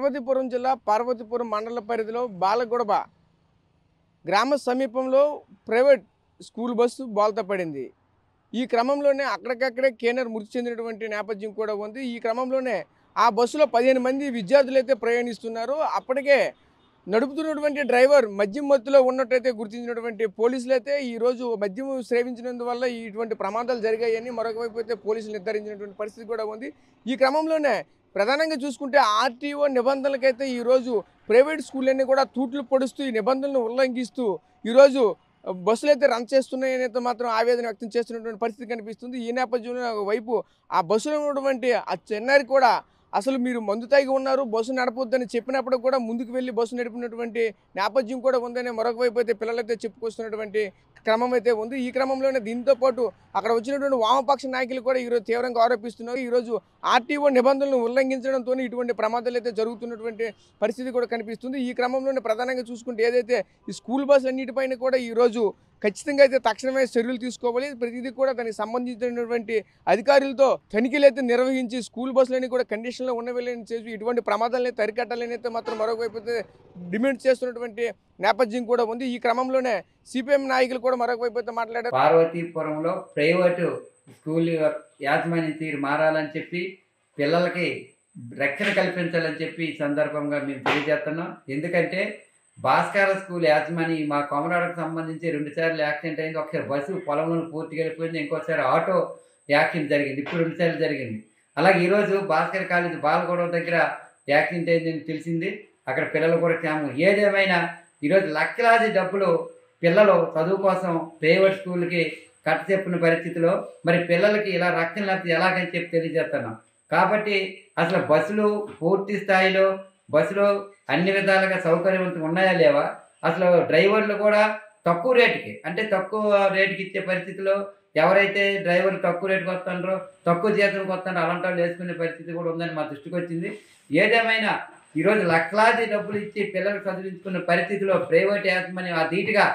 పార్వతీపురం జిల్లా పార్వతీపురం మండల పరిధిలో బాలగొడబ గ్రామ సమీపంలో ప్రైవేట్ స్కూల్ బస్సు బోల్తా పడింది. ఈ క్రమంలోనే అక్కడికక్కడే కేనర్ మృతి చెందినటువంటి నేపథ్యం కూడా ఉంది. ఈ క్రమంలోనే ఆ బస్సులో 15 మంది విద్యార్థులు అయితే ప్రయాణిస్తున్నారు. అప్పటికే నడుపుతున్నటువంటి డ్రైవర్ మద్యం మత్తులో ఉన్నట్టయితే గుర్తించినటువంటి పోలీసులు అయితే ఈరోజు మద్యం సేవించినందువల్ల ఇటువంటి ప్రమాదాలు జరిగాయని మరొక వైపు అయితే పోలీసులు నిర్ధారించినటువంటి పరిస్థితి కూడా ఉంది. ఈ క్రమంలోనే ప్రధానంగా చూసుకుంటే ఆర్టీఓ నిబంధనలకైతే ఈరోజు ప్రైవేట్ స్కూళ్ళన్నీ కూడా తూట్లు పొడుస్తూ ఈ నిబంధనలను ఉల్లంఘిస్తూ ఈరోజు బస్సులు అయితే రన్ చేస్తున్నాయని అయితే మాత్రం ఆవేదన వ్యక్తం చేస్తున్నటువంటి పరిస్థితి కనిపిస్తుంది. ఈ నేపథ్యంలో ఒకవైపు ఆ బస్సులో ఉన్నటువంటి ఆ చిన్నారి కూడా అసలు మీరు మందు తాగి ఉన్నారు, బస్సు నడపొద్దని చెప్పినప్పుడు కూడా ముందుకు వెళ్ళి బస్సు నడిపినటువంటి నేపథ్యం కూడా ఉందని మరొక వైపు అయితే పిల్లలైతే చెప్పుకొస్తున్నటువంటి క్రమం అయితే ఉంది. ఈ క్రమంలోనే దీంతో పాటు అక్కడ వచ్చినటువంటి వామపక్ష నాయకులు కూడా ఈరోజు తీవ్రంగా ఆరోపిస్తున్నారు. ఈరోజు ఆర్టీఓ నిబంధనలను ఉల్లంఘించడంతో ఇటువంటి ప్రమాదాలు అయితే జరుగుతున్నటువంటి పరిస్థితి కూడా కనిపిస్తుంది. ఈ క్రమంలోనే ప్రధానంగా చూసుకుంటే ఏదైతే ఈ స్కూల్ బస్సులు అన్నిటిపైన కూడా ఈరోజు ఖచ్చితంగా అయితే తక్షణమే చర్యలు తీసుకోవాలి. ప్రతిదీ కూడా దానికి సంబంధించినటువంటి అధికారులతో తనిఖీలు అయితే నిర్వహించి స్కూల్ బస్సులన్నీ కూడా కండిషన్లో ఉన్నవేళని చేసి ఇటువంటి ప్రమాదాలని అరికట్టాలని అయితే మాత్రం మరొకవైపు అయితే డిమాండ్ చేస్తున్నటువంటి నేపథ్యం కూడా ఉంది. ఈ క్రమంలోనే సిపిఎం నాయకులు కూడా మరొక వైపు అయితే మాట్లాడారు. పార్వతీపురంలో ప్రైవేటు స్కూల్ యాజమాన్య తీరు మారాలని చెప్పి పిల్లలకి రక్షణ కల్పించాలని చెప్పి ఈ సందర్భంగా మేము తెలియజేస్తున్నాం. ఎందుకంటే భాస్కర స్కూల్ యాజమాని మా కొమరాడకు సంబంధించి 2 సార్లు యాక్సిడెంట్ అయింది. ఒకసారి బస్సు పొలంలో పూర్తిగా వెళ్ళిపోయింది, ఇంకోసారి ఆటో యాక్సిడెంట్ జరిగింది, ఇప్పుడు 2 సార్లు జరిగింది. అలాగే ఈరోజు భాస్కర్ కాలేజ్ బాలగొడవ దగ్గర యాక్సిడెంట్ అయిందని తెలిసింది. అక్కడ పిల్లలు కూడా క్షేమం. ఏదేమైనా ఈరోజు లక్షలాది డబ్బులు పిల్లలు చదువు కోసం ప్రైవేట్ స్కూల్కి కట్టచెప్పిన పరిస్థితిలో మరి పిల్లలకి ఇలా రక్షణ లేకపోతే ఎలాగని చెప్పి తెలియజేస్తున్నాం. కాబట్టి అసలు బస్సులు పూర్తి స్థాయిలో బస్సులో అన్ని విధాలుగా సౌకర్యవంతంగా ఉన్నాయా లేవా, అసలు డ్రైవర్లు కూడా తక్కువ రేటుకి అంటే తక్కువ రేటుకి ఇచ్చే పరిస్థితిలో ఎవరైతే డ్రైవర్లు తక్కువ రేటుకి వస్తున్నారో తక్కువ జీతంకి వస్తున్నారో అలాంటి వాళ్ళు వేసుకునే పరిస్థితి కూడా ఉందని మా దృష్టికి వచ్చింది. ఏదేమైనా ఈరోజు లక్షలాది డబ్బులు ఇచ్చి పిల్లలకు చదివించుకున్న పరిస్థితిలో ప్రైవేట్ యాజమాన్యం ఆ ధీటుగా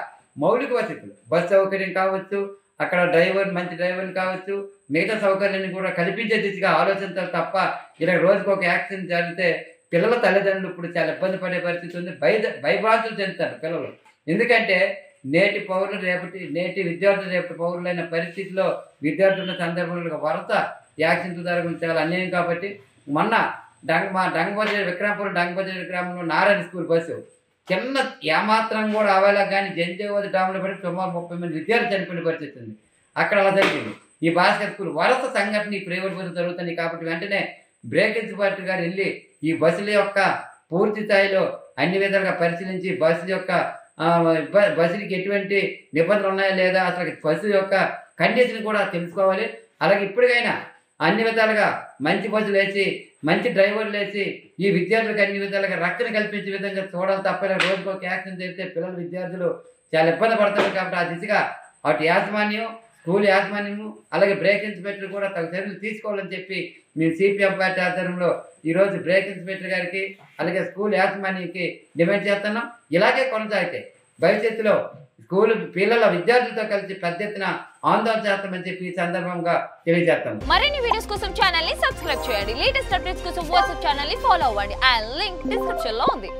మౌలిక వసతులు బస్ సౌకర్యం కావచ్చు, అక్కడ మంచి డ్రైవర్లు కావచ్చు, మిగతా సౌకర్యాన్ని కూడా కల్పించే దిశగా ఆలోచించాలి తప్ప ఇలా రోజుకు ఒక యాక్సిడెంట్ జరిగితే పిల్లల తల్లిదండ్రులు ఇప్పుడు చాలా ఇబ్బంది పడే పరిస్థితి ఉంది. భయభ్రాంతులు చెందుతారు పిల్లలు. ఎందుకంటే నేటి విద్యార్థులు రేపటి పౌరులైన పరిస్థితిలో విద్యార్థుల సందర్భంలో వరద యాక్సిడెంట్ జరగడం చాలా అన్యాయం. కాబట్టి మొన్న డంగబజార్ విక్రమపురం డంగబజార్ గ్రామంలో నారాయణ స్కూల్ బస్సు చిన్న ఏమాత్రం కూడా అవేలా కానీ జంజావతి డామ్లో పడి సుమారు 30 మంది విద్యార్థులు చనిపోయిన పరిస్థితి ఉంది. అక్కడ అలా జరిగింది. ఈ భాస్కర్ స్కూల్ వరద సంఘటన ఈ ప్రైవేట్ బస్సు జరుగుతుంది. కాబట్టి వెంటనే బ్రేక్ పార్టీ గారు వెళ్ళి ఈ బస్సుల యొక్క పూర్తి స్థాయిలో అన్ని విధాలుగా పరిశీలించి బస్సులకి ఎటువంటి నిబంధనలు ఉన్నాయా లేదా, అసలు బస్సు యొక్క కండిషన్ కూడా తెలుసుకోవాలి. అలాగే ఇప్పటికైనా అన్ని విధాలుగా మంచి బస్సులు వేసి మంచి డ్రైవర్లు వేసి ఈ విద్యార్థులకు అన్ని విధాలుగా రక్షణ కల్పించే విధంగా చూడాలి తప్ప రోజుకు ఒక యాక్సిడెంట్ చేస్తే పిల్లలు విద్యార్థులు చాలా ఇబ్బంది పడతారు. కాబట్టి ఆ దిశగా అటు యాజమాన్యం స్కూల్ యాజమాన్యము అలాగే బ్రేక్ ఇన్స్పెక్టర్ కూడా తగు చర్యలు తీసుకోవాలని చెప్పి మేము సిపిఎం పార్టీ ఆధ్వర్యంలో ఈరోజు బ్రేక్ ఇన్స్పెక్టర్ గారికి అలాగే స్కూల్ యాజమాన్యానికి డిమాండ్ చేస్తున్నాం. ఇలాగే కొనసాగితే భవిష్యత్తులో స్కూల్ పిల్లల విద్యార్థులతో కలిసి పెద్ద ఎత్తున ఆందోళన చేస్తామని చెప్పి ఈ సందర్భంగా తెలియజేస్తాం. మరిన్ని వీడియోస్ కోసం ఛానల్ ని సబ్స్క్రైబ్ చేయండి. లేటెస్ట్ అప్డేట్స్ కోసం వాట్సాప్ ఛానల్ ని ఫాలో అవ్వండి. ఆ లింక్ డిస్క్రిప్షన్ లో ఉంది.